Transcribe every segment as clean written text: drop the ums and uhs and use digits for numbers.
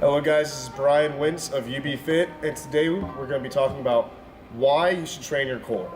Hello guys, this is Brian Wentz of UB Fit, and today we're going to be talking about why you should train your core.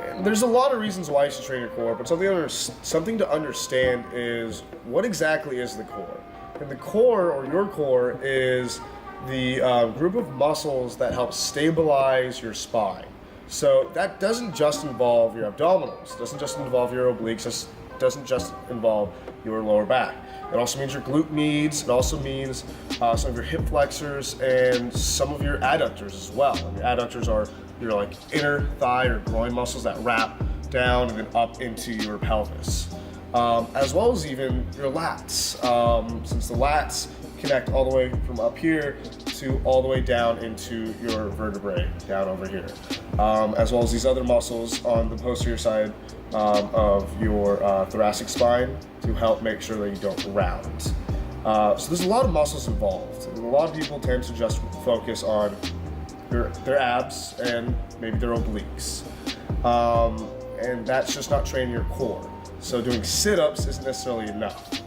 And there's a lot of reasons why you should train your core, but something to understand is what exactly is the core. And the core, or your core, is the group of muscles that help stabilize your spine. So that doesn't just involve your abdominals, doesn't just involve your obliques, doesn't just involve your lower back. It also means your glute medius. It also means some of your hip flexors and some of your adductors as well. And your adductors are your like inner thigh or groin muscles that wrap down and then up into your pelvis, as well as even your lats, since the lats connect all the way from up here to all the way down into your vertebrae down over here, as well as these other muscles on the posterior side of your thoracic spine to help make sure that you don't round. So there's a lot of muscles involved, and a lot of people tend to just focus on their abs and maybe their obliques, and that's just not training your core. So doing sit-ups isn't necessarily enough.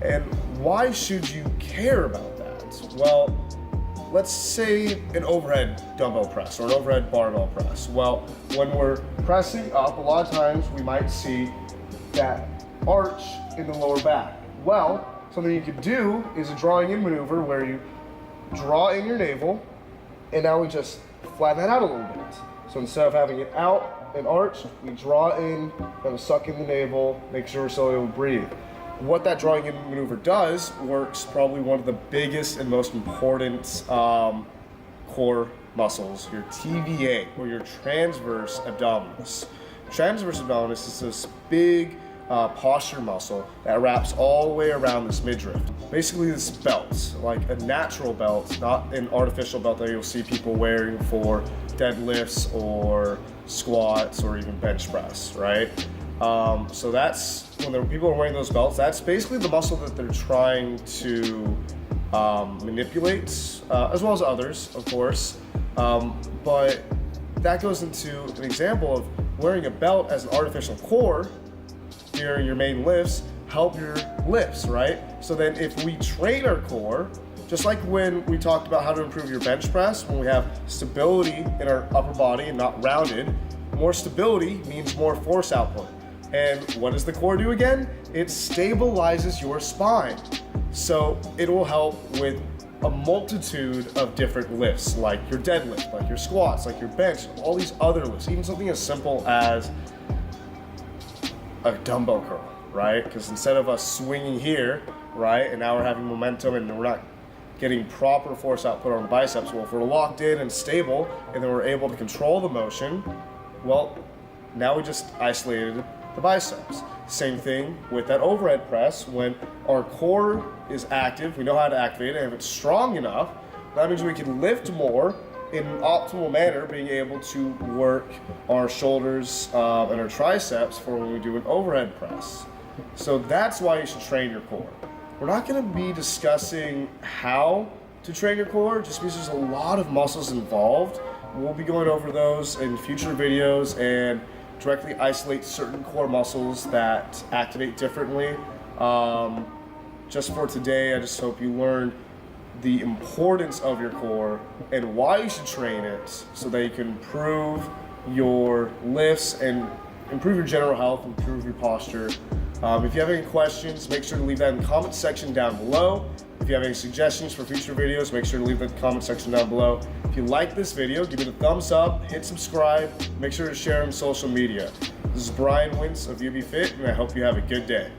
And why should you care about that? Well, let's say an overhead dumbbell press or an overhead barbell press. Well, when we're pressing up, a lot of times we might see that arch in the lower back. Well, something you could do is a drawing in maneuver where you draw in your navel, and now we just flatten that out a little bit. So instead of having it out and arched, we draw in, kind of suck in the navel, make sure we're still able to breathe. What that drawing in maneuver does works probably one of the biggest and most important core muscles, your TVA, or your transverse abdominis. Transverse abdominis is this big posture muscle that wraps all the way around this midriff. Basically this belt, like a natural belt, not an artificial belt that you'll see people wearing for deadlifts or squats or even bench press, right? So that's, when people are wearing those belts, that's basically the muscle that they're trying to manipulate, as well as others, of course. But that goes into an example of wearing a belt as an artificial core during your main lifts, help your lifts, right? So then if we train our core, just like when we talked about how to improve your bench press, when we have stability in our upper body and not rounded, more stability means more force output. And what does the core do again? It stabilizes your spine. So it will help with a multitude of different lifts, like your deadlift, like your squats, like your bench, all these other lifts, even something as simple as a dumbbell curl, right? Because instead of us swinging here, right, and now we're having momentum and we're not getting proper force output on the biceps, well, if we're locked in and stable and then we're able to control the motion, well, now we just isolated the biceps. Same thing with that overhead press. When our core is active, we know how to activate it, and if it's strong enough, that means we can lift more in an optimal manner, being able to work our shoulders and our triceps for when we do an overhead press. So that's why you should train your core. We're not going to be discussing how to train your core, just because there's a lot of muscles involved. We'll be going over those in future videos and directly isolate certain core muscles that activate differently. Just for today, I just hope you learned the importance of your core and why you should train it so that you can improve your lifts and improve your general health, improve your posture. If you have any questions, make sure to leave that in the comment section down below. If you have any suggestions for future videos, make sure to leave that in the comment section down below. If you like this video, give it a thumbs up, hit subscribe, make sure to share on social media. This is Brian Wentz of UB Fit, and I hope you have a good day.